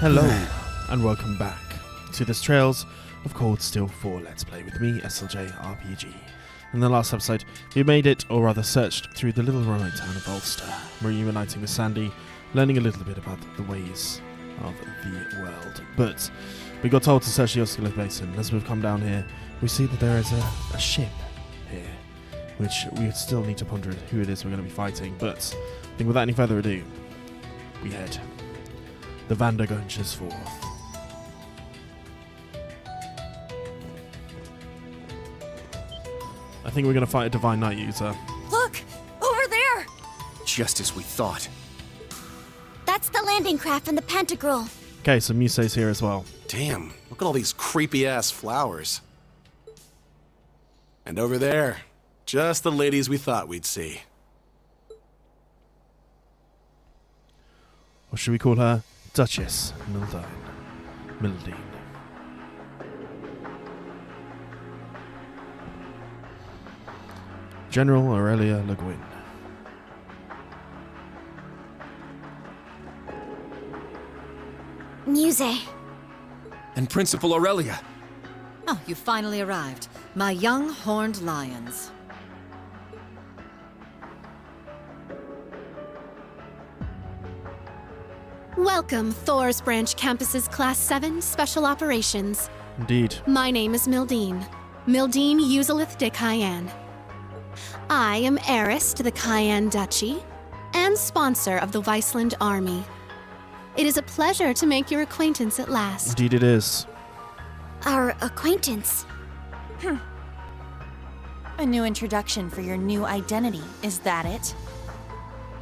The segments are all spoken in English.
Hello, and welcome back to this Trails of Cold Steel 4 Let's Play with me, SLJ RPG. In the last episode, we made it, or rather searched, through the little remote town of Ulster, reuniting with Sandy, learning a little bit about the ways of the world. But we got told to search the Oscar Basin. As we've come down here, we see that there is a ship here, which we still need to ponder who it is we're going to be fighting. But I think without any further ado, we head the Vandergunches forth. I think we're going to fight a Divine Knight user. Look! Over there! Just as we thought. That's the landing craft from the Pentagril. Okay, so Muse's here as well. Damn, look at all these creepy-ass flowers. And over there, just the ladies we thought we'd see. Or should we call her Duchess Mildine? General Aurelia Le Guin. Muse. And Principal Aurelia. Oh, you finally arrived. My young horned lions. Welcome, Thor's Branch Campus's Class VII Special Operations. Indeed. My name is Mildine Uzalith de Cayenne. I am heiress to the Cayenne Duchy and sponsor of the Weisland Army. It is a pleasure to make your acquaintance at last. Indeed it is. Our acquaintance. A new introduction for your new identity, is that it?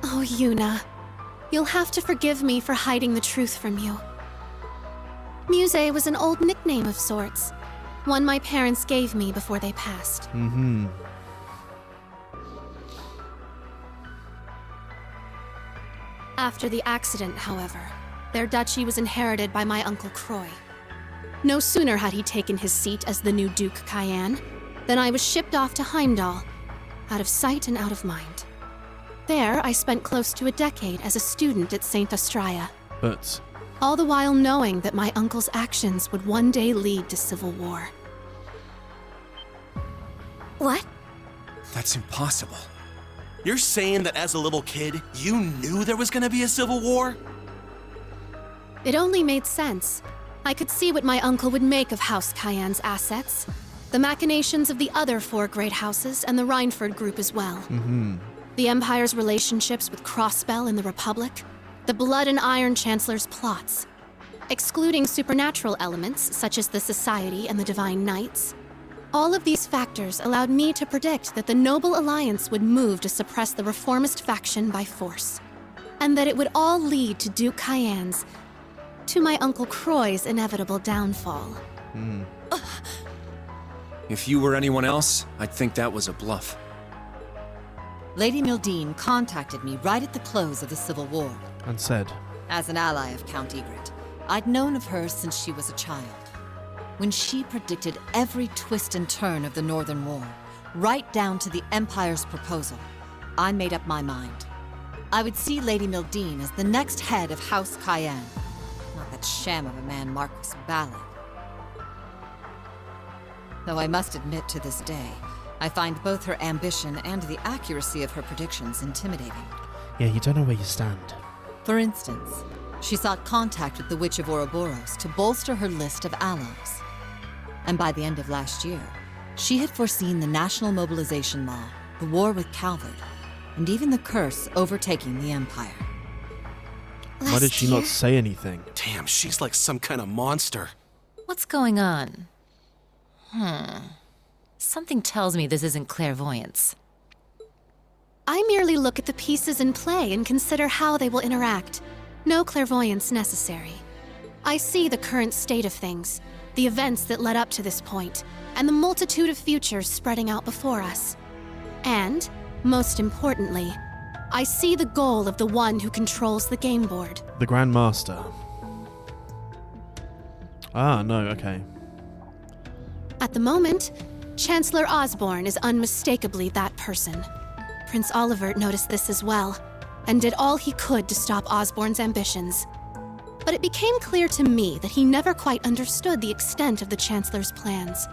Oh, Yuna. You'll have to forgive me for hiding the truth from you. Muse was an old nickname of sorts. One my parents gave me before they passed. After the accident, however, their duchy was inherited by my Uncle Croy. No sooner had he taken his seat as the new Duke Cayenne than I was shipped off to Heimdall, out of sight and out of mind. There, I spent close to a decade as a student at St. Australia. But all the while knowing that my uncle's actions would one day lead to civil war. What? That's impossible. You're saying that as a little kid, you knew there was gonna be a civil war? It only made sense. I could see what my uncle would make of House Cayenne's assets, the machinations of the other four great houses, and the Rhineford group as well. The Empire's relationships with Crossbell and the Republic, the Blood and Iron Chancellor's plots. Excluding supernatural elements, such as the Society and the Divine Knights, all of these factors allowed me to predict that the Noble Alliance would move to suppress the reformist faction by force, and that it would all lead to Duke Cayenne's, to my Uncle Croy's inevitable downfall. If you were anyone else, I'd think that was a bluff. Lady Mildine contacted me right at the close of the Civil War. and said, As an ally of Count Egret, I'd known of her since she was a child. When she predicted every twist and turn of the Northern War, right down to the Empire's proposal, I made up my mind. I would see Lady Mildine as the next head of House Cayenne, not that sham of a man Marquis Ballard. Though I must admit to this day, I find both her ambition and the accuracy of her predictions intimidating. yeah, you don't know where you stand. For instance, she sought contact with the Witch of Ouroboros to bolster her list of allies. And by the end of last year, she had foreseen the National Mobilization Law, the war with Calvard, and even the curse overtaking the Empire. Why did she not say anything? Damn, she's like some kind of monster. What's going on? Something tells me this isn't clairvoyance. I merely look at the pieces in play and consider how they will interact. No clairvoyance necessary. I see the current state of things, the events that led up to this point, and the multitude of futures spreading out before us. And, most importantly, I see the goal of the one who controls the game board. The Grand Master. Ah, no, okay. At the moment, Chancellor Osborne is unmistakably that person. Prince Olivert noticed this as well, and did all he could to stop Osborne's ambitions. But it became clear to me that he never quite understood the extent of the Chancellor's plans.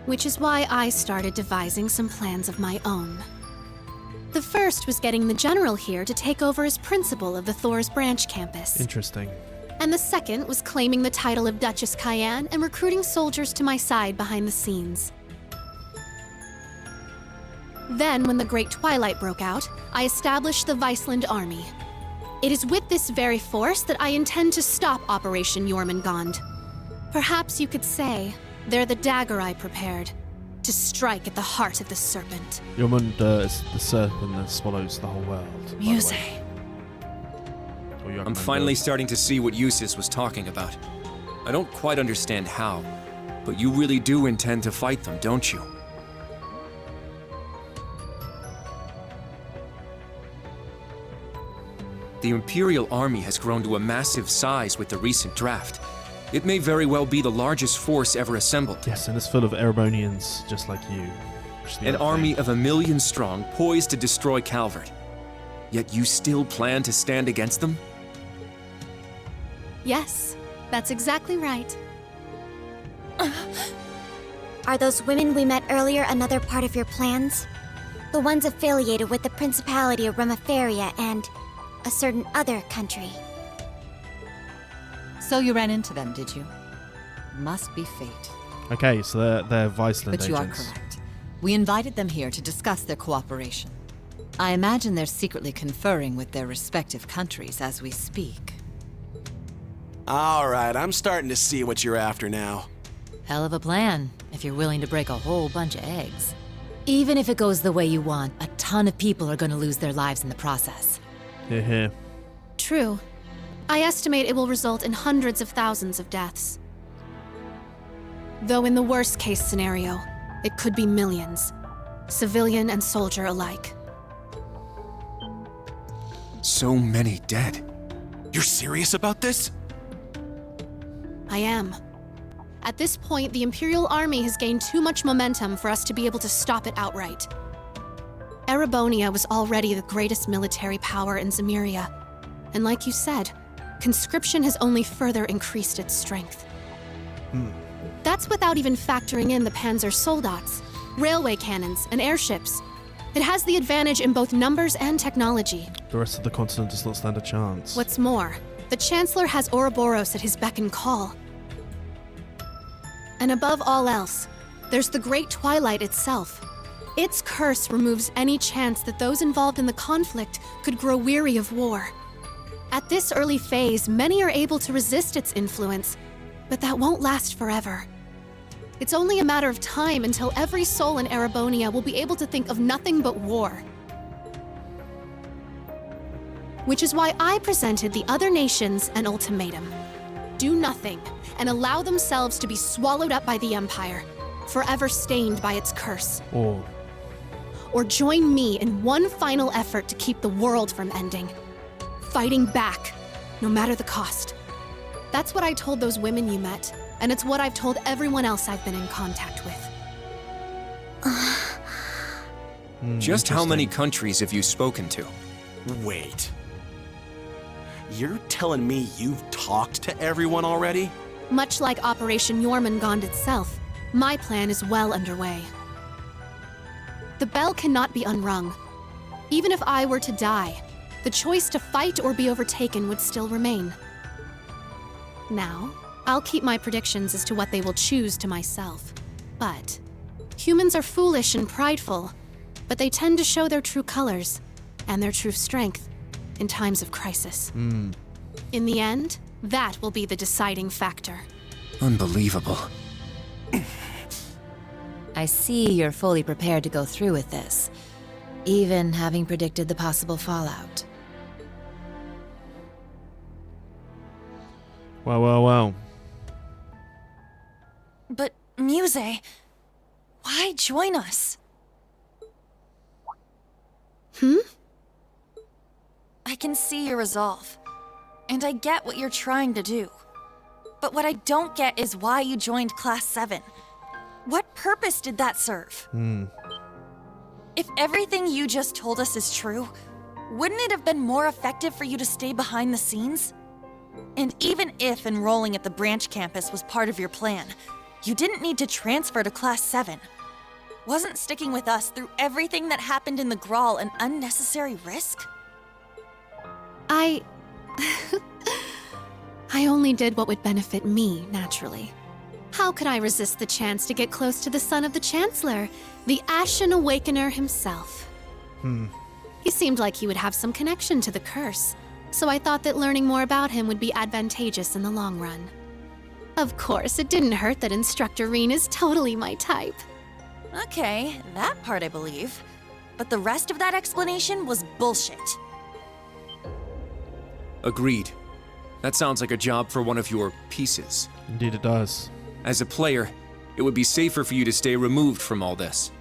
Which is why I started devising some plans of my own. The first was getting the General here to take over as principal of the Thor's Branch campus. Interesting. And the second was claiming the title of Duchess Cayenne and recruiting soldiers to my side behind the scenes. Then, when the Great Twilight broke out, I established the Viceland Army. It is with this very force that I intend to stop Operation Jormungand. Perhaps you could say they're the dagger I prepared to strike at the heart of the serpent. Jormund is the serpent that swallows the whole world. Muse. I'm finally starting to see what Eustace was talking about. I don't quite understand how, but you really do intend to fight them, don't you? The Imperial Army has grown to a massive size with the recent draft. It may very well be the largest force ever assembled. Yes, and it's full of Erebonians just like you. An army of 1 million strong, poised to destroy Calvert. Yet you still plan to stand against them? Yes, that's exactly right. Are those women we met earlier another part of your plans? The ones affiliated with the Principality of Remiferia and a certain other country. So you ran into them, did you? Must be fate. Okay, so they're Viceland But you are agents. correct. We invited them here to discuss their cooperation. I imagine they're secretly conferring with their respective countries as we speak. All right, I'm starting to see what you're after now. Hell of a plan, if you're willing to break a whole bunch of eggs. Even if it goes the way you want, a ton of people are going to lose their lives in the process. Hear, hear. True. I estimate it will result in hundreds of thousands of deaths. Though in the worst case scenario, it could be millions, civilian and soldier alike. So many dead. You're serious about this? I am. At this point, the Imperial Army has gained too much momentum for us to be able to stop it outright. Erebonia was already the greatest military power in Zemuria, and like you said, conscription has only further increased its strength. That's without even factoring in the Panzer Soldats, railway cannons, and airships. It has the advantage in both numbers and technology. The rest of the continent does not stand a chance. What's more, the Chancellor has Ouroboros at his beck and call. And above all else, there's the Great Twilight itself. Its curse removes any chance that those involved in the conflict could grow weary of war. At this early phase, many are able to resist its influence, but that won't last forever. It's only a matter of time until every soul in Erebonia will be able to think of nothing but war. Which is why I presented the other nations an ultimatum. Do nothing, and allow themselves to be swallowed up by the Empire, forever stained by its curse. Or join me in one final effort to keep the world from ending. Fighting back, no matter the cost. That's what I told those women you met, and it's what I've told everyone else I've been in contact with. Just how many countries have you spoken to? Wait. You're telling me you've talked to everyone already? Much like Operation Jormungand itself, my plan is well underway. The bell cannot be unrung. Even if I were to die, the choice to fight or be overtaken would still remain. Now, I'll keep my predictions as to what they will choose to myself. But humans are foolish and prideful, but they tend to show their true colors and their true strength in times of crisis. In the end, that will be the deciding factor. Unbelievable. I see you're fully prepared to go through with this, even having predicted the possible fallout. Well. But, Muse, why join us? I can see your resolve, and I get what you're trying to do. But what I don't get is why you joined Class VII. What purpose did that serve? If everything you just told us is true, wouldn't it have been more effective for you to stay behind the scenes? And even if enrolling at the branch campus was part of your plan, you didn't need to transfer to Class 7. Wasn't sticking with us through everything that happened in the Grawl an unnecessary risk? I only did what would benefit me, naturally. How could I resist the chance to get close to the son of the Chancellor, the Ashen Awakener himself? He seemed like he would have some connection to the curse, so I thought that learning more about him would be advantageous in the long run. Of course, it didn't hurt that Instructor Reen is totally my type. Okay, that part I believe. But the rest of that explanation was bullshit. Agreed. That sounds like a job for one of your pieces. Indeed it does. As a player, it would be safer for you to stay removed from all this.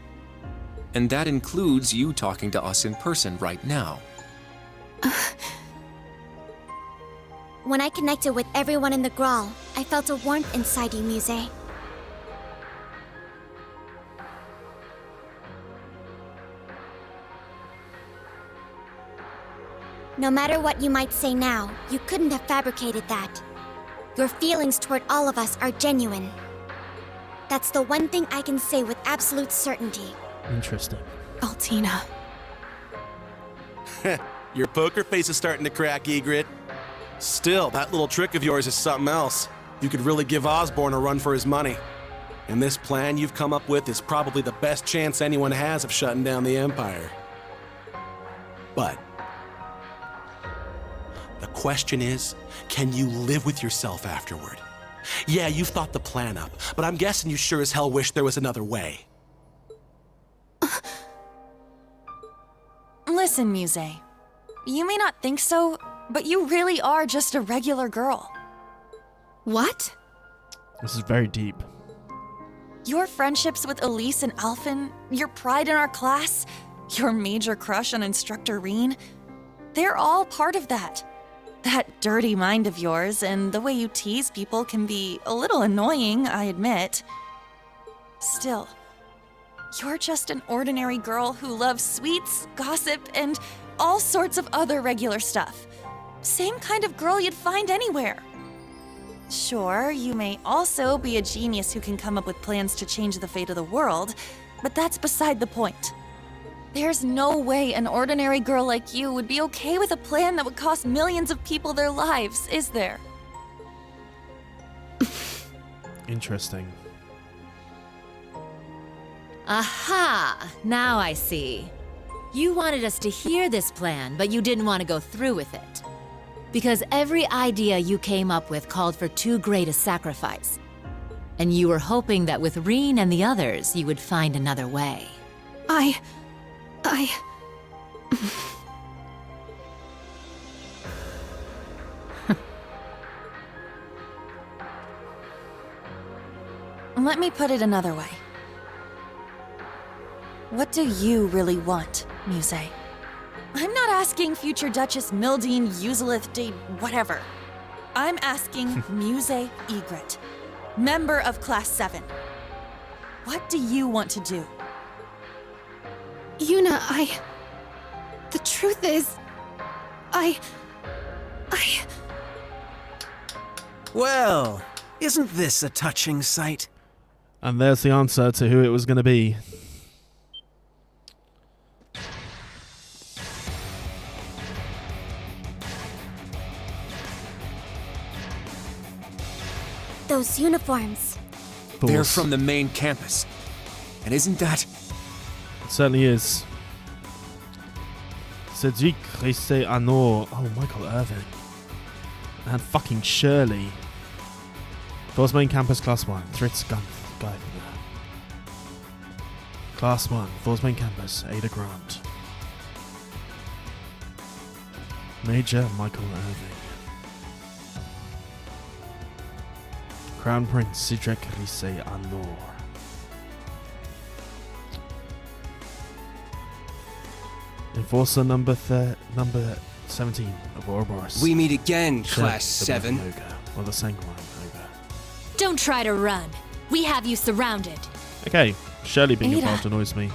And that includes you talking to us in person right now. When I connected with everyone in the Grawl, I felt a warmth inside you, Muse. No matter what you might say now, you couldn't have fabricated that. Your feelings toward all of us are genuine. That's the one thing I can say with absolute certainty. Interesting. Altina. Your poker face is starting to crack, Egret. Still, that little trick of yours is something else. You could really give Osborne a run for his money. And this plan you've come up with is probably the best chance anyone has of shutting down the Empire. But the question is, can you live with yourself afterward? Yeah, you've thought the plan up, but I'm guessing you sure as hell wish there was another way. Listen, Muse. You may not think so, but you really are just a regular girl. What? This is very deep. Your friendships with Elise and Alphen, your pride in our class, your major crush on Instructor Reen, they're all part of that. That dirty mind of yours and the way you tease people can be a little annoying, I admit. Still, you're just an ordinary girl who loves sweets, gossip, and all sorts of other regular stuff. Same kind of girl you'd find anywhere. Sure, you may also be a genius who can come up with plans to change the fate of the world, but that's beside the point. There's no way an ordinary girl like you would be okay with a plan that would cost millions of people their lives, is there? Interesting. Aha! Now I see. You wanted us to hear this plan, but you didn't want to go through with it. Because every idea you came up with called for too great a sacrifice. And you were hoping that with Reen and the others, you would find another way. Let me put it another way. What do you really want, Muse? I'm not asking future Duchess Mildine Uselith de whatever. I'm asking Muse Egret, member of Class 7. What do you want to do? Yuna, the truth is, Well, isn't this a touching sight? And there's the answer to who it was going to be. Those uniforms. They're from the main campus. And isn't that... It certainly is. Cedric Risse Anor. Oh, Michael Irvin. And fucking Shirley. Force Main Campus Class 1. Thritz Gunth. Guide. Class 1. Force Main Campus. Ada Grant. Major Michael Irving. Crown Prince Cedric Risse Anor. Enforcer number 17 of Ouroboros. We meet again, Shirley, Class 7. the Ogre, or the Sanguine Ogre. Don't try to run. We have you surrounded. Okay, Shirley being Ada. involved annoys me.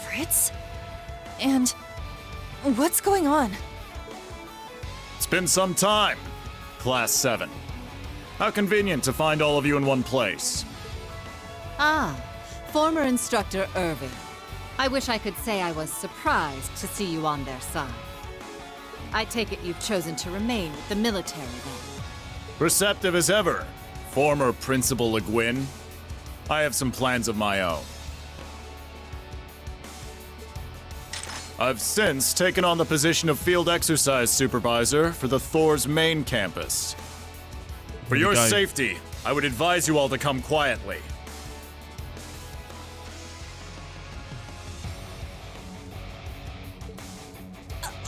Fritz? And What's going on? It's been some time, Class VII. How convenient to find all of you in one place. Ah, former instructor Irving. I wish I could say I was surprised to see you on their side. I take it you've chosen to remain with the military then. Receptive as ever, former Principal Le Guin. I have some plans of my own. I've since taken on the position of Field Exercise Supervisor for the Thor's main campus. For your safety, I would advise you all to come quietly.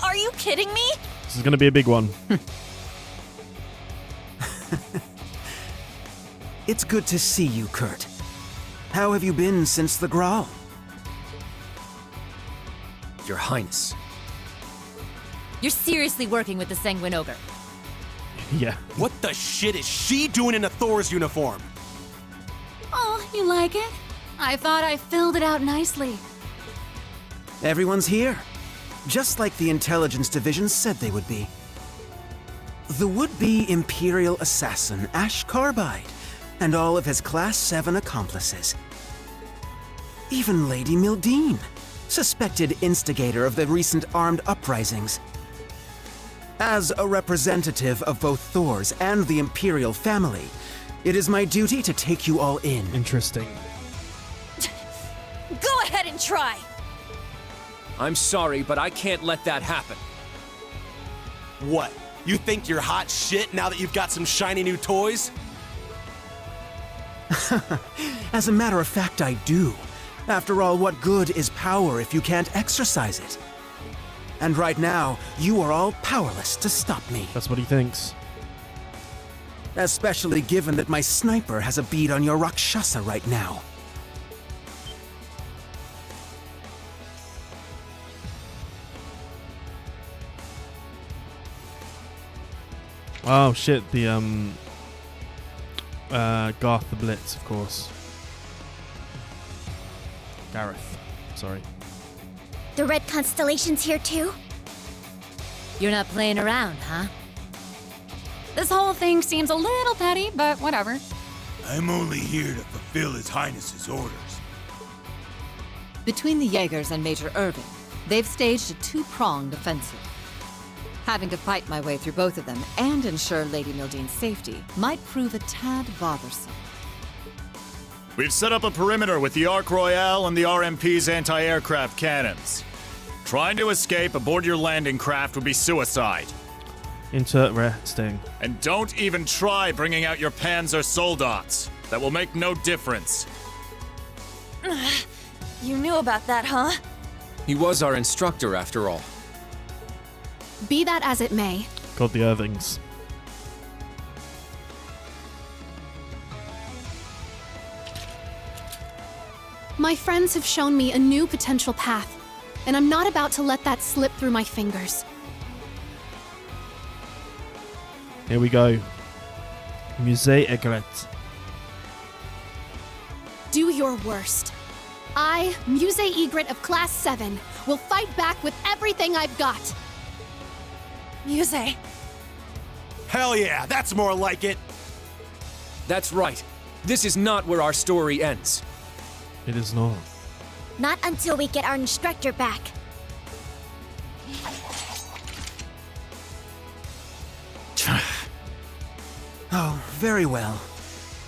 Are you kidding me? This is going to be a big one. It's good to see you, Kurt. How have you been since the Graal? Your Highness. You're seriously working with the Sanguine Ogre. Yeah. What the shit is she doing in a Thor's uniform? Oh, you like it? I thought I filled it out nicely. Everyone's here. Just like the Intelligence Division said they would be. The would-be Imperial assassin, Ash Carbide, and all of his Class VII accomplices. Even Lady Mildine, suspected instigator of the recent armed uprisings. As a representative of both Thor's and the Imperial family, it is my duty to take you all in. Interesting. Go ahead and try. I'm sorry, but I can't let that happen. What? You think you're hot shit now that you've got some shiny new toys? As a matter of fact, I do. After all, what good is power if you can't exercise it? And right now, you are all powerless to stop me. That's what he thinks. Especially given that my sniper has a bead on your Rakshasa right now. Oh shit, the Garth the Blitz, of course. Gareth, sorry. The red constellation's here too? You're not playing around, huh? This whole thing seems a little petty, but whatever. I'm only here to fulfill His Highness's orders. Between the Jaegers and Major Irving, they've staged a two-pronged offensive. Having to fight my way through both of them and ensure Lady Mildine's safety might prove a tad bothersome. We've set up a perimeter with the Ark Royale and the RMP's anti-aircraft cannons. Trying to escape aboard your landing craft would be suicide. Interesting. And don't even try bringing out your Panzer Soldats. That will make no difference. You knew about that, huh? He was our instructor, after all. Be that as it may, Got the Irvings. my friends have shown me a new potential path, and I'm not about to let that slip through my fingers. Here we go. Musée Egret. Do your worst. I, Musée Egret of Class 7, will fight back with everything I've got. Musée. Hell yeah, that's more like it. That's right. This is not where our story ends. It is not. Not until we get our instructor back. Oh, very well.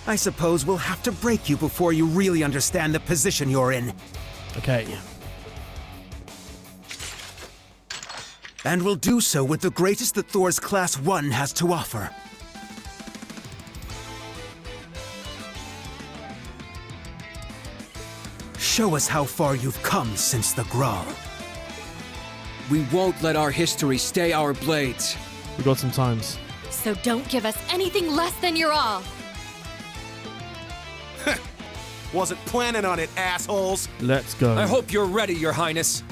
I suppose we'll have to break you before you really understand the position you're in. Okay. And we'll do so with the greatest that Thor's Class I has to offer. Show us how far you've come since the Graal. We won't let our history stay our blades. We got some times. So don't give us anything less than your all. Wasn't planning on it, assholes. Let's go. I hope you're ready, Your Highness.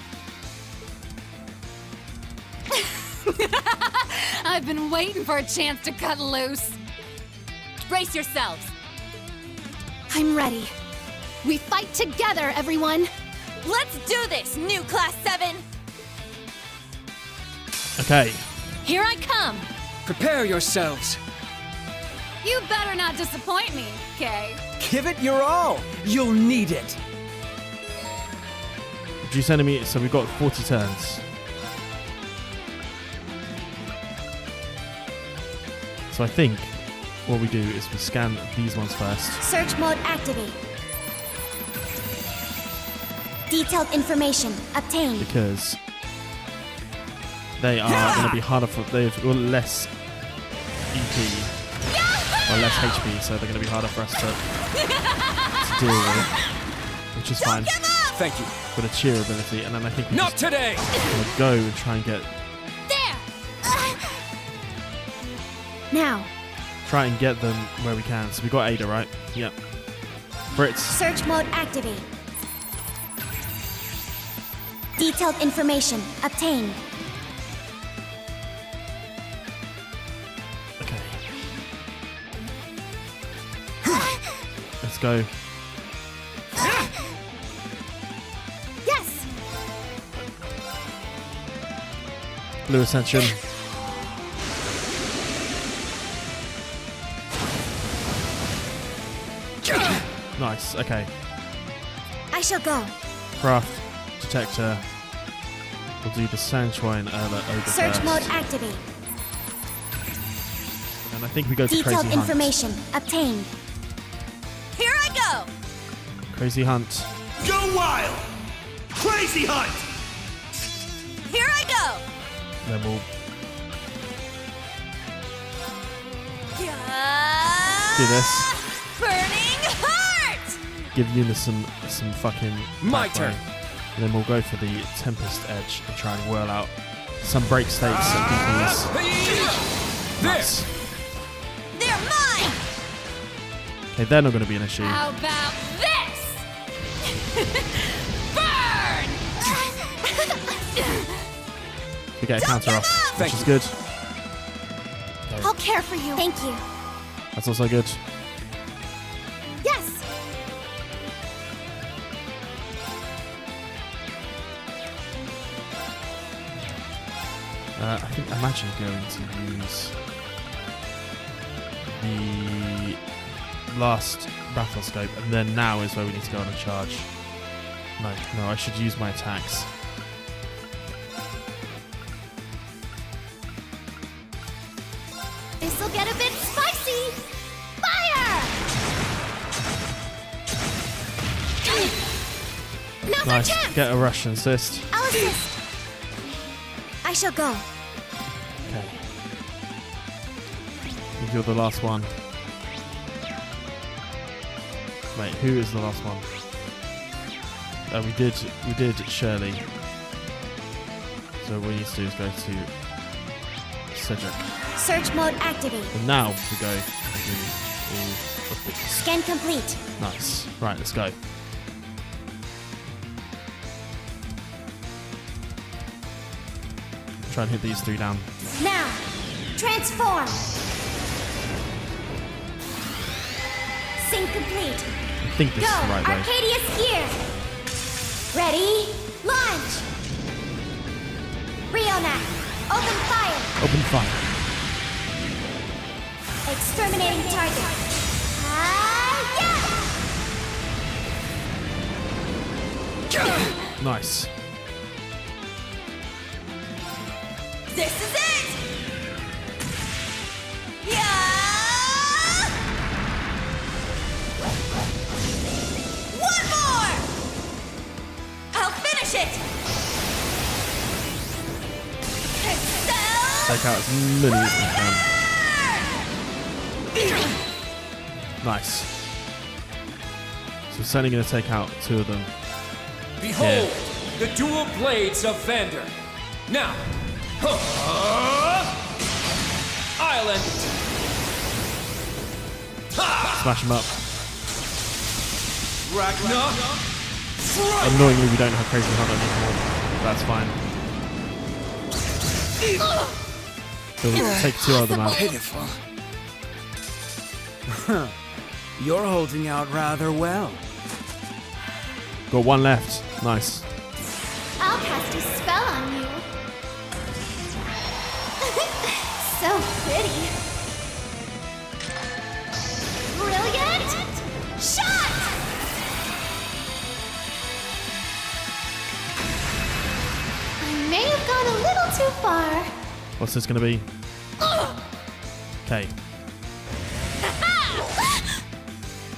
I've been waiting for a chance to cut loose. Brace yourselves. I'm ready. We fight together, everyone! Let's do this, new Class 7! Okay. Here I come. Prepare yourselves. You better not disappoint me, Kay. Give it your all. You'll need it. Reduce enemy. So we've got 40 turns. So I think what we do is we scan these ones first. Search mode activate. Detailed information obtained. Because they are going to be harder for. They've got less EP or less HP, so they're going to be harder for us to deal with, which is fine. Thank you. With a cheer ability, and then I think we're Not today. going to go and try and get. There! Now. Try and get them where we can. So we got Ada, right? Yep. Brits. Search mode activate. Detailed information obtained. Okay. Let's go. Yes. Blue Ascension. Nice. Okay. I shall go. Craft detector. We'll do the Sandshrine Ogre Search first. mode activate. And I think we go to Detailed Crazy information obtained. Here I go! Hunt. Crazy Hunt. Go wild! Crazy hunt! Here I go! Then we'll do this. Burning heart! Give Eunice some fucking My backbone. turn. And then we'll go for the Tempest Edge and try and whirl out some break states and DPs. Nice. They're mine! Okay, they're not going to be an issue. How about this? Burn! We get a counter off, which is good. Okay, I'll care for you. Thank you. that's also good. Yes. I think I imagine going to use the last battle scope, and then now is where we need to go on a charge. No, I should use my attacks. This'll get a bit spicy. Fire! Now's our Nice. chance. Get a Russian assist. I'll assist. I shall go. Okay. You're the last one. Wait, who is the last one? We did Shirley. So what we need to do is go to Cedric. Search mode activate. And now we go and do all of these. Scan complete. Nice. Right, let's go. Try and hit these three down. Now, transform. Sync complete. I think this Go, is the right way. Arcadius here. Ready, launch. Rionac, open fire. Open fire. Exterminating target. Yeah! Nice. This is it! Yeah! One more! I'll finish it! Excel! Take out as many as we can. Nice. So we're certainly going to take out two of them. Behold, the dual blades of Vander. Now, I'll end it. Smash them up. Ragnar! Annoyingly, we don't have Crazy Hunt anymore. That's fine. We'll take two of them out. Pitiful. You're holding out rather well. Got one left. Nice. I'll cast a spell on you. So pretty. Brilliant shot! I may have gone a little too far. What's this going to be? Okay.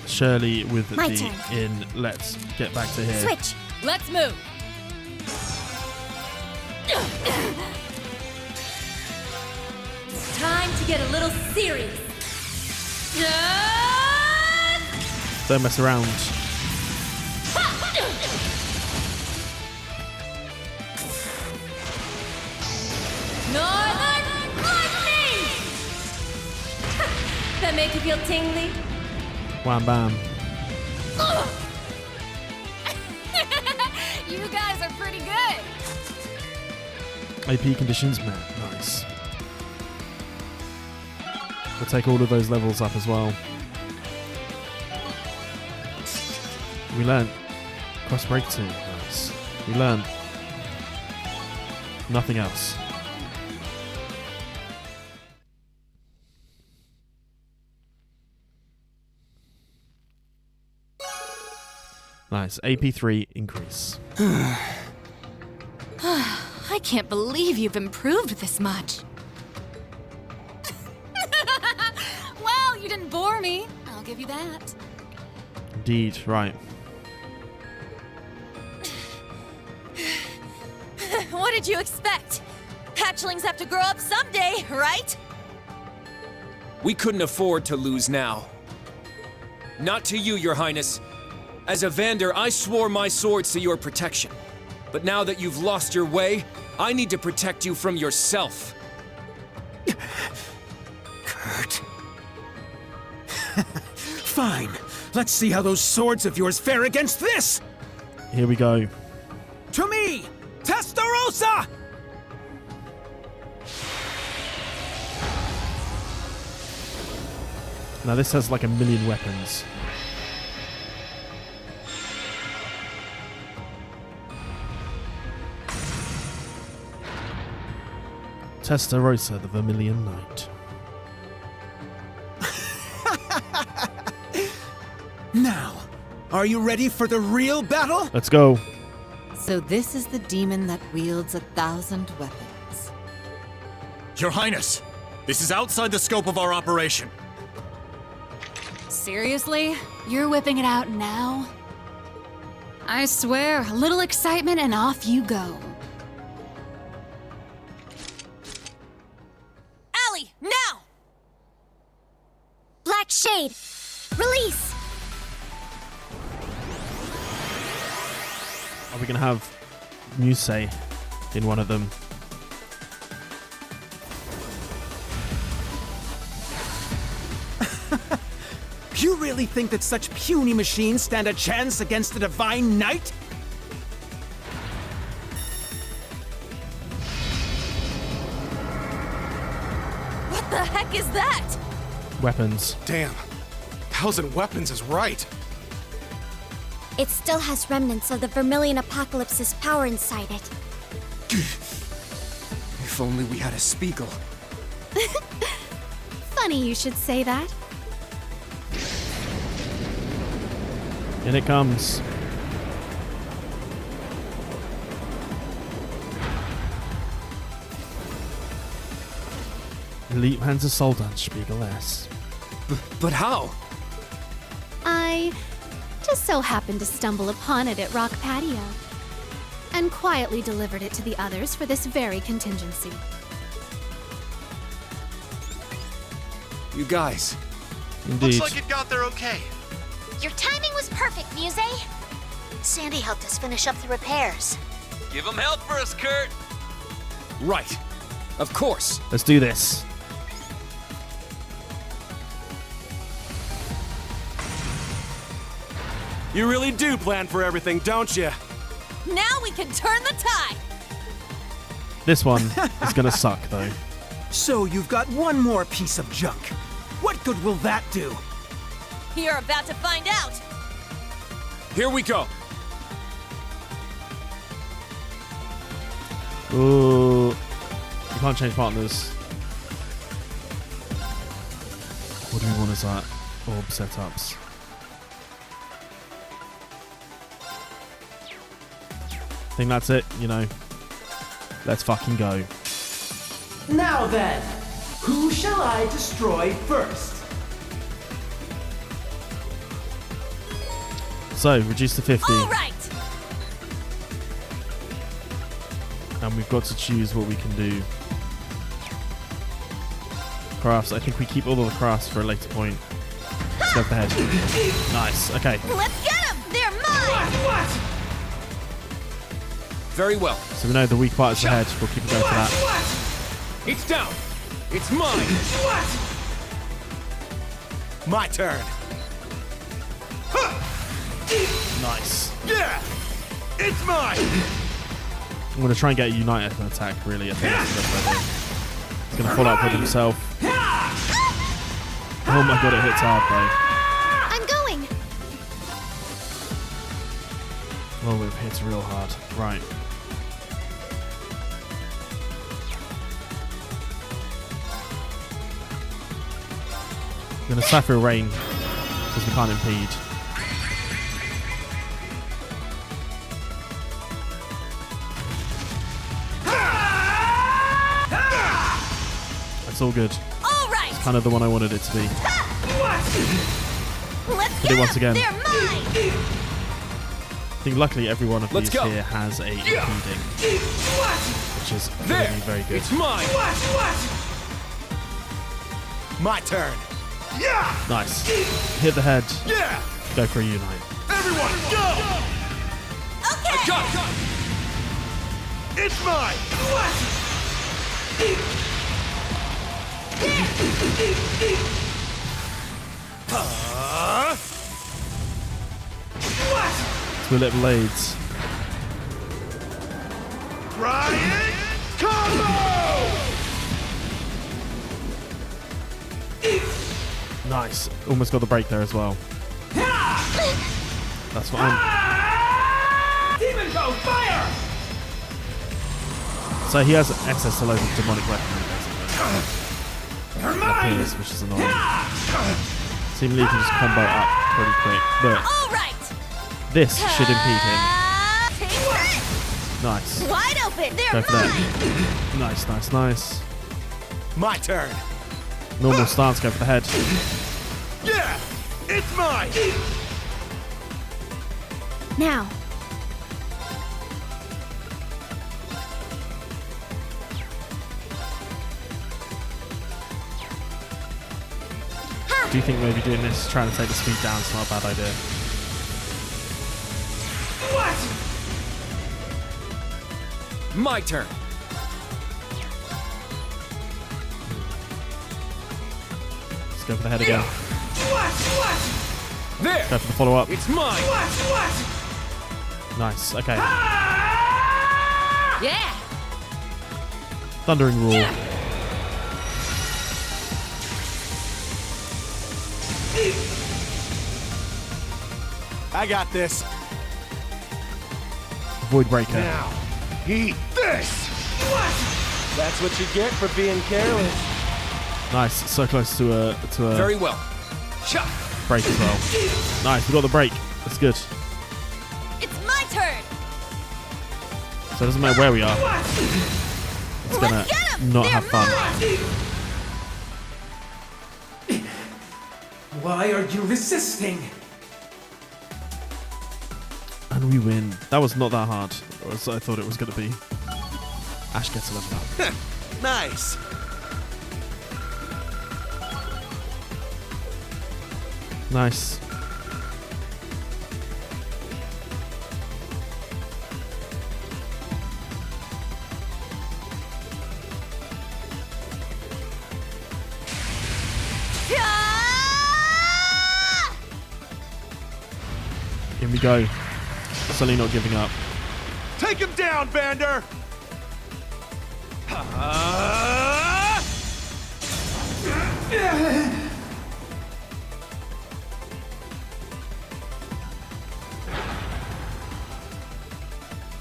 Shirley with My the turn. in. Let's get back to here. Switch. Let's move. Time to get a little serious. Don't mess around. Northern Lightning! That make you feel tingly? Wham bam. You guys are pretty good. AP conditions met. Nice. We'll take all of those levels up as well. We learned cross breakthrough. Nice. We learned nothing else. Nice. AP3 increase. I can't believe you've improved this much. Well, you didn't bore me. I'll give you that. Indeed, right. What did you expect? Hatchlings have to grow up someday, right? We couldn't afford to lose now. Not to you, Your Highness. As a Vander, I swore my swords to your protection. But now that you've lost your way, I need to protect you from yourself. Kurt. Fine. Let's see how those swords of yours fare against this! Here we go. To me! Testarossa! Now this has like a million weapons. Testarossa, the Vermilion Knight. Now, are you ready for the real battle? Let's go. So this is the demon that wields 1,000 weapons. Your Highness, this is outside the scope of our operation. Seriously? You're whipping it out now? I swear, a little excitement and off you go. Allie, now! Black Shade. Release. Are we going to have Muse in one of them? You really think that such puny machines stand a chance against the Divine Knight? What the heck is that? Weapons. Damn. 1,000 weapons is right. It still has remnants of the Vermilion Apocalypse's power inside it. If only we had a Spiegel. Funny you should say that. In it comes. Elite Panzer Soldanspiegel S. But how? I just so happened to stumble upon it at Rock Patio and quietly delivered it to the others for this very contingency. You guys. Indeed. Looks like it got there okay. Your timing was perfect, Muse. Sandy helped us finish up the repairs. Give him help for us, Kurt. Right. Of course. Let's do this. You really do plan for everything, don't you? Now we can turn the tide! This one is going to suck, though. So you've got one more piece of junk. What good will that do? You're about to find out! Here we go. Ooh. You can't change partners. What do we want as our orb setups? I think that's it, you know. Let's fucking go. Now then, who shall I destroy first? So, reduce to 50. All right. And we've got to choose what we can do. Crafts. I think we keep all of the crafts for a later point. Let's go for the head. Nice. Okay. Let's get them. They're mine. What? Very well. So we know the weak part is the head. We'll keep going for that. What? It's down. It's mine. What? My turn. Nice. Yeah! It's mine! I'm going to try and get a United to attack, really. I think that's the best idea. He's going to fall out with himself. Oh my god, it hits hard, though. I'm going. Oh, it hits real hard. Right. I'm going to Sapphire Rain, because we can't impede. That's all good. All right. It's kind of the one I wanted it to be. Let's Hit it once again. They're mine. I think luckily every one of these here has a impeding, which is There. really very good. It's mine. My turn. Yeah! Nice. Hit the head. Yeah! Go for a Unite. Everyone, go! Okay. I got it. It's mine! Split blades. Brian, combo! Nice. Almost got the break there as well. That's fine. Demon bow, fire! So he has access to loads of demonic weaponry, basically. Up here, which is annoying. Seemingly he can just combo up pretty quick. But All right. this should impede him. Take that. Nice. Wide open. They're Go for mine. that. Nice, nice, nice. My turn. Normal stance, go for the head. Yeah! It's mine! Now. Do you think maybe doing this, trying to take the speed down, is not a bad idea? My turn. Let's go for the head again. There. Go for the follow-up. It's mine. Nice, okay. Yeah. Thundering Roar. I got this. Void Breaker. Now, eat this! That's what you get for being careless. Nice, so close to a Very well. Shot. break as well. Nice, we got the break. That's good. It's my turn. So it doesn't matter where we are. It's gonna Let's get 'em. not They're have fun. mine. Why are you resisting? And we win. That was not that hard, as I thought it was going to be. Ash gets a level up. Nice. Nice. Here we go. Suddenly not giving up. Take him down, Vander!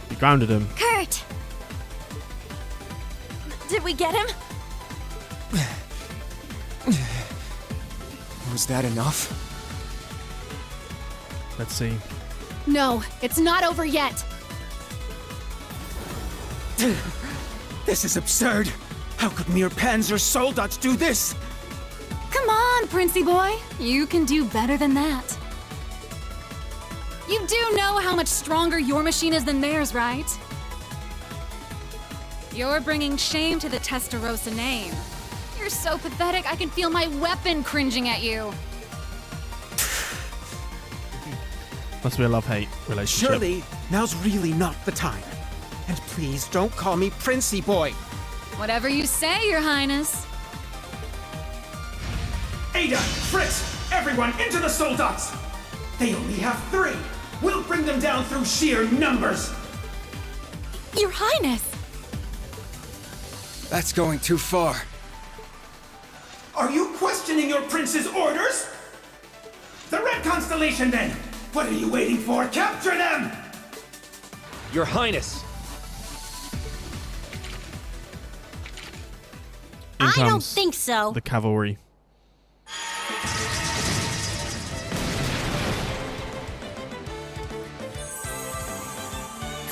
You grounded him. Kurt! Did we get him? Was that enough? Let's see. No, it's not over yet. This is absurd. How could mere Panzer Soldats do this? Come on, Princey boy. You can do better than that. You do know how much stronger your machine is than theirs, right? You're bringing shame to the Testarossa name. You're so pathetic, I can feel my weapon cringing at you. Must be a love-hate relationship. Surely, now's really not the time. And please don't call me Princey boy. Whatever you say, Your Highness. Ada, Fritz, everyone into the Soldats! They only have 3. We'll bring them down through sheer numbers. Your Highness! That's going too far. Are you questioning your prince's orders? The Red Constellation, then! What are you waiting for? Capture them! Your Highness! In I don't comes think so. the cavalry.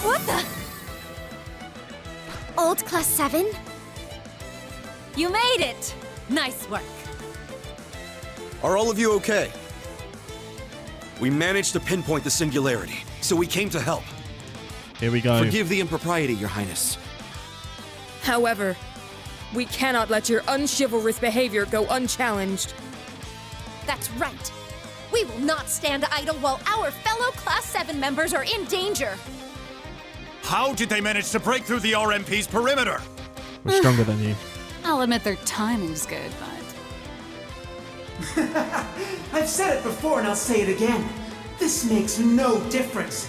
What the? Old Class 7? You made it! Nice work. Are all of you okay? We managed to pinpoint the singularity, so we came to help. Here we go. Forgive the impropriety, Your Highness. However, we cannot let your unchivalrous behavior go unchallenged. That's right. We will not stand idle while our fellow Class 7 members are in danger. How did they manage to break through the RMP's perimeter? We're stronger than you. I'll admit their timing's good, but... I've said it before and I'll say it again. This makes no difference.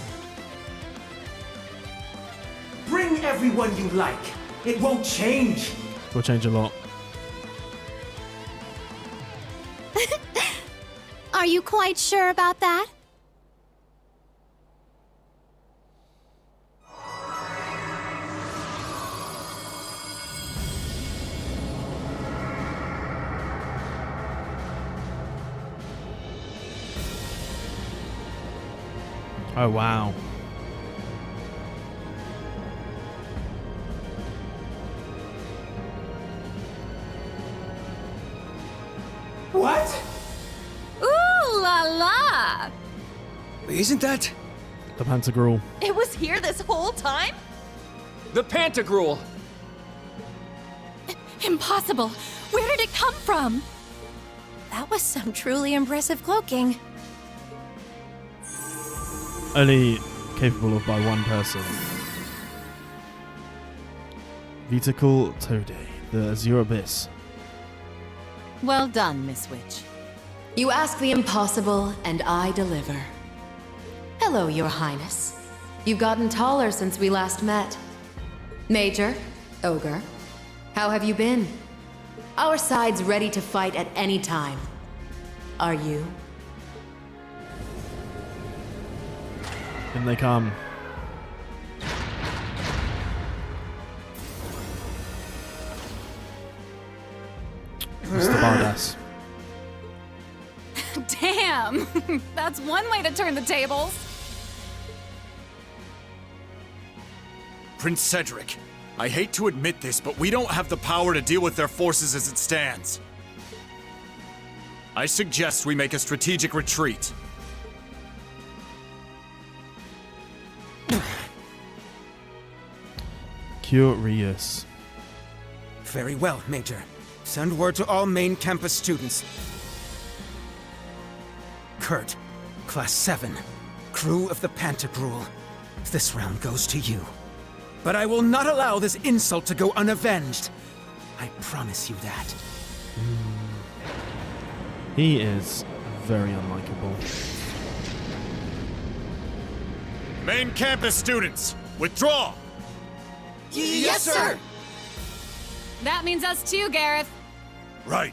Bring everyone you like. It won't change. Will change a lot. Are you quite sure about that? Oh, wow. What? Ooh la la! Isn't that The Pantagruel. It was here this whole time? the Pantagruel? Impossible! Where did it come from? That was some truly impressive cloaking. Only capable of by one person. Vitical Toade, the Azure Abyss. Well done, Miss Witch. You ask the impossible, and I deliver. Hello, Your Highness. You've gotten taller since we last met. Major, Ogre, how have you been? Our side's ready to fight at any time. Are you? In they come. Mr. Bardas. Damn! That's one way to turn the tables. Prince Cedric, I hate to admit this, but we don't have the power to deal with their forces as it stands. I suggest we make a strategic retreat. Curious. Very well, Major. Send word to all main campus students. Kurt, Class 7, crew of the Pantagruel. This round goes to you. But I will not allow this insult to go unavenged. I promise you that. He is very unlikable. Main campus students, withdraw! Yes, sir! That means us too, Gareth. Right.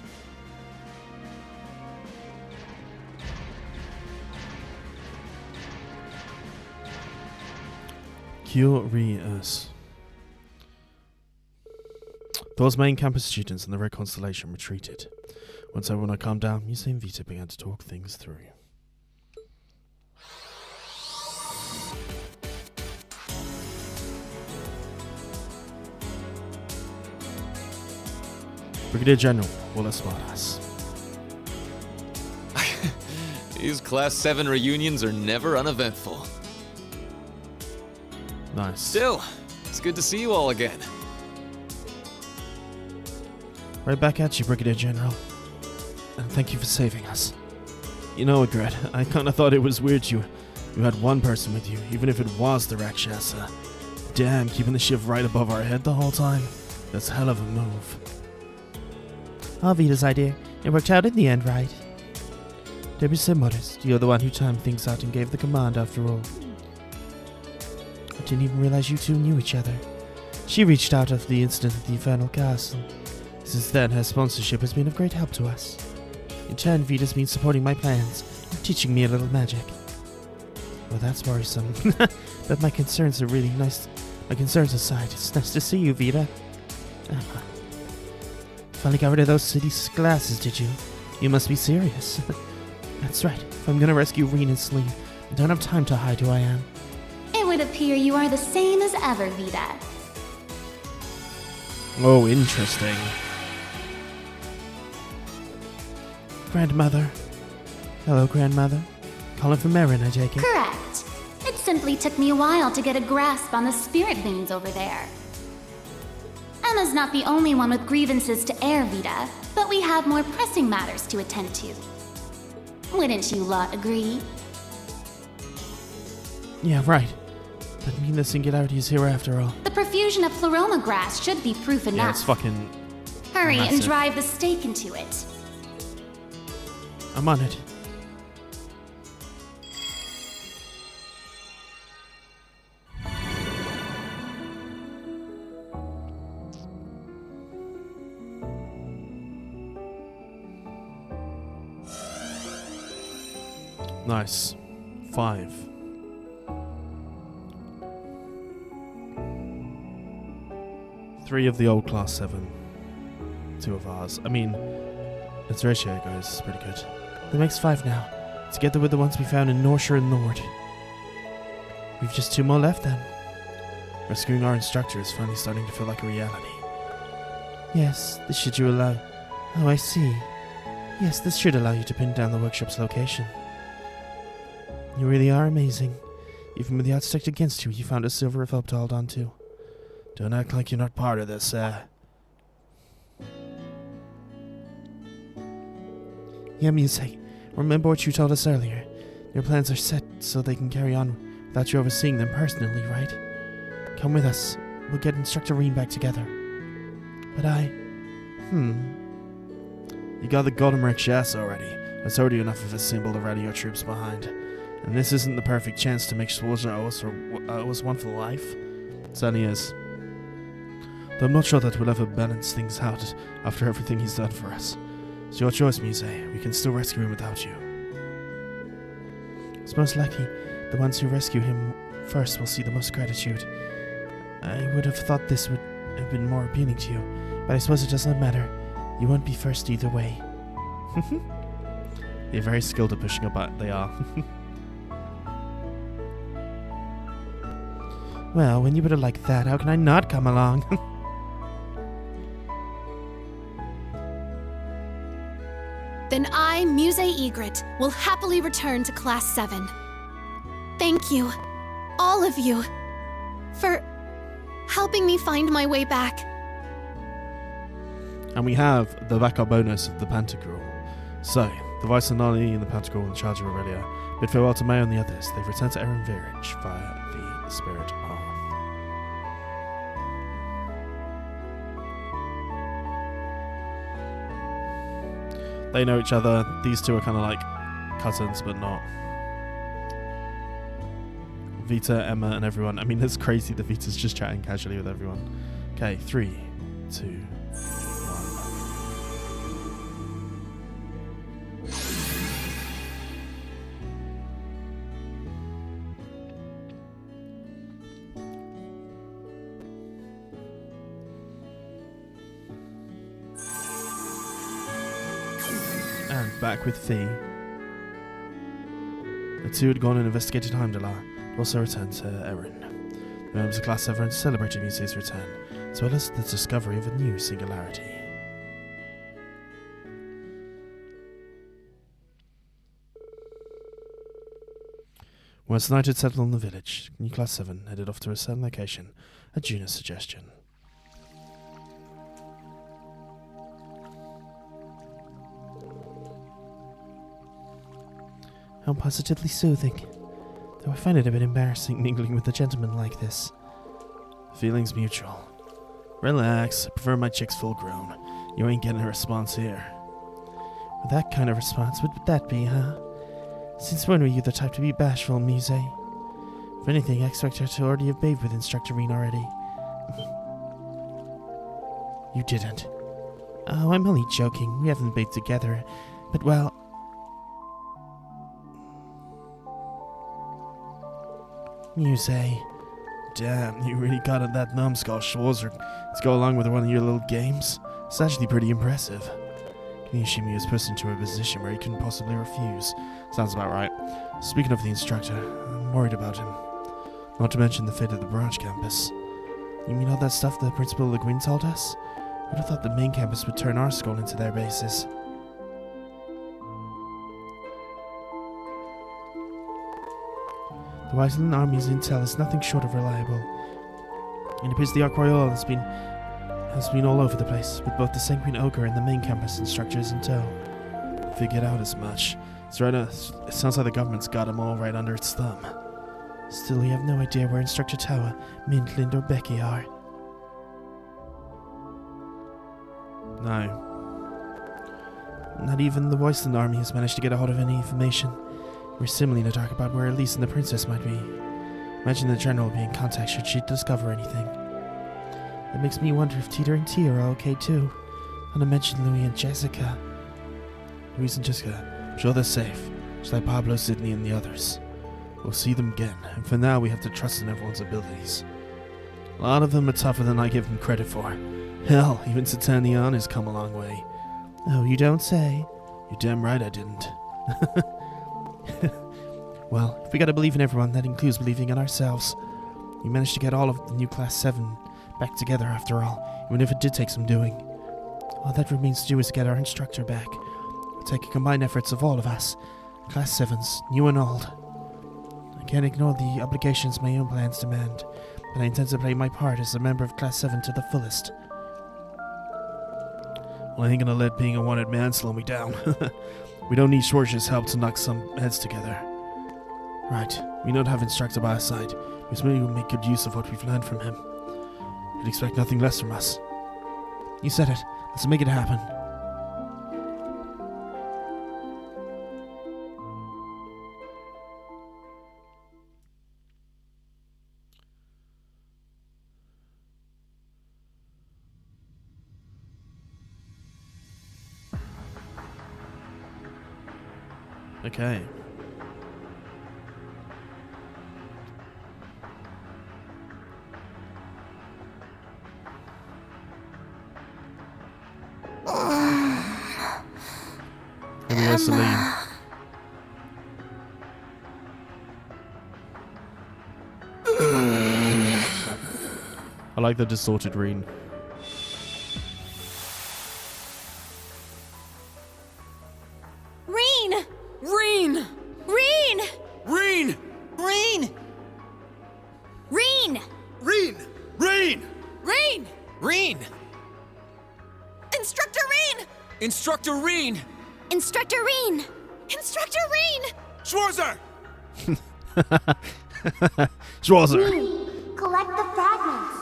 Curious. Thor's main campus students and the Red Constellation retreated. Once everyone had calmed down, Musa and Vita began to talk things through. Brigadier General, what a smartass. These Class VII reunions are never uneventful. Nice. Still, it's good to see you all again. Right back at you, Brigadier General. And thank you for saving us. You know, Gret, I kinda thought it was weird you had one person with you, even if it was the Rakshasa. Damn, keeping the ship right above our head the whole time. That's a hell of a move. Vita's idea. It worked out in the end, right? Don't be so modest. You're the one who timed things out and gave the command after all. I didn't even realize you two knew each other. She reached out after the incident at the Infernal Castle. Since then, her sponsorship has been of great help to us. In turn, Vita's been supporting my plans, teaching me a little magic. Well, that's worrisome. But my concerns are really nice. My concerns aside, it's nice to see you, Vita. Finally got rid of those city glasses, did you? You must be serious. That's right. If I'm gonna rescue Reen and Celine, I don't have time to hide who I am. It would appear you are the same as ever, Vita. Oh, interesting. Grandmother. Hello, Grandmother. Calling from Marin, I take it. Correct. It simply took me a while to get a grasp on the spirit veins over there. Emma's not the only one with grievances to air, Vita, but we have more pressing matters to attend to. Wouldn't you lot agree? Yeah, right. That mean the singularity's here after all. The profusion of Pleroma grass should be proof enough. Yeah, it's fucking Hurry massive. and drive the stake into it. I'm on it. Nice. 5. Three of the old Class 7. 2 of ours. I mean, its ratio, guys, is pretty good. That makes 5 now, together with the ones we found in Norshire and Nord. We've just 2 more left then. Rescuing our instructor is finally starting to feel like a reality. Yes, this should you allow... Oh, I see. Yes, this should allow you to pin down the workshop's location. You really are amazing. Even with the odds stacked against you, you found a silver revolve to hold on to. Don't act like you're not part of this, Yeah, Muse. Remember what you told us earlier. Your plans are set so they can carry on without you overseeing them personally, right? Come with us. We'll get Instructor Reen back together. But You got the Golden Rakshasa already. That's already enough of a symbol to rally your troops behind. And this isn't the perfect chance to make Sworja owe us one for life. It certainly is. Though I'm not sure that we'll ever balance things out after everything he's done for us. It's your choice, Muse. We can still rescue him without you. It's most likely the ones who rescue him first will see the most gratitude. I would have thought this would have been more appealing to you, but I suppose it does not matter. You won't be first either way. They're very skilled at pushing a button, they are. Well, when you put it like that, how can I not come along? Then I, Muse Egret, will happily return to Class 7. Thank you, all of you, for helping me find my way back. And we have the backup bonus of the Pantagruel. So, the Vice Anani and the Pantagruel in charge of Aurelia bid farewell to Mayo and the others. They've returned to Erin Virage via the Spirit Path. They know each other. These two are kind of like cousins, but not. Vita, Emma, and everyone. I mean, it's crazy that Vita's just chatting casually with everyone. Okay, 3, 2, 1. And back with Fee. The two had gone and investigated Heimdallr, also returned to Erin. The members of Class 7 celebrated Muse's return, as well as the discovery of a new singularity. Once the night had settled on the village, new Class 7 headed off to a certain location at Juna's suggestion. How positively soothing. Though I find it a bit embarrassing mingling with a gentleman like this. Feelings mutual. Relax, I prefer my chicks full grown. You ain't getting a response here. With that kind of response, what would that be, huh? Since when were you the type to be bashful, Muse? If anything, I expect her to already have bathed with Instructor Reen already. You didn't. Oh, I'm only joking. We haven't bathed together. But, well... Muse. Damn, you really got at that numbskull Schwarzer to go along with one of your little games. It's actually pretty impressive. Nishimi was pushed into a position where he couldn't possibly refuse. Sounds about right. Speaking of the instructor, I'm worried about him. Not to mention the fate of the branch campus. You mean all that stuff the Principal Le Guin told us? I would have thought the main campus would turn our school into their basis. The Wiseland Army's intel is nothing short of reliable. It appears the Arc Royale has been all over the place, with both the Sanguine Ogre and the main campus instructors in tow. Figured out as much. It sounds like the government's got them all right under its thumb. Still, we have no idea where Instructor Tower, Mint, Lind, or Becky are. No. Not even the Wiseland Army has managed to get a hold of any information. We're similarly in the dark about where Elise and the Princess might be. Imagine the General will be in contact should she discover anything. That makes me wonder if Teeter and T are okay too. Not to mention Louis and Jessica. Louise and Jessica, I'm sure they're safe. Just like Pablo, Sydney, and the others. We'll see them again, and for now we have to trust in everyone's abilities. A lot of them are tougher than I give them credit for. Hell, even Saturnian has come a long way. Oh, you don't say. You're damn right I didn't. Well, if we gotta believe in everyone, that includes believing in ourselves. We managed to get all of the new Class 7 back together after all, even if it did take some doing. All that remains to do is get our instructor back. It'll take a combined efforts of all of us, Class 7s, new and old. I can't ignore the obligations my own plans demand, but I intend to play my part as a member of Class 7 to the fullest. Well, I ain't gonna let being a wanted man slow me down. We don't need Schwarzer's help to knock some heads together. Right, we don't have Instructor by our side. We certainly will make good use of what we've learned from him. You'd expect nothing less from us. You said it. Let's make it happen. Okay. Here we go, Celine. I like the distorted Reen. Reen! Reen! Reen! Reen! Reen! Reen! Reen! Reen! Reen! Reen! Instructor Reen! Instructor Reen! Instructor Reen! Instructor Reen! Schwarzer! Schwarzer! Reen, collect the fragments.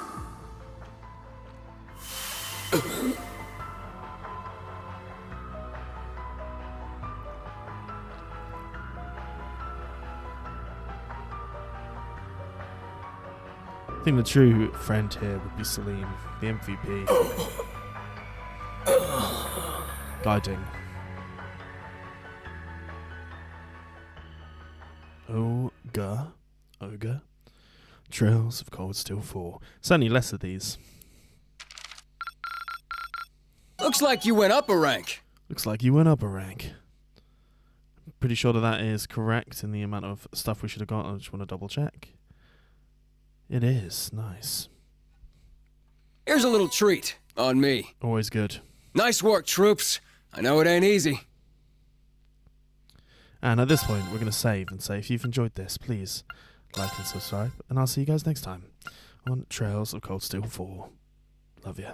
I think the true friend here would be Celine, the MVP. Guiding. Ogre. Trails of Cold Steel 4. Certainly less of these. Looks like you went up a rank. Looks like you went up a rank. Pretty sure that is correct in the amount of stuff we should have got. I just want to double check. It is. Nice. Here's a little treat on me. Always good. Nice work, troops. I know it ain't easy. And at this point, we're going to save and say, if you've enjoyed this, please like and subscribe. And I'll see you guys next time on Trails of Cold Steel 4. Love ya.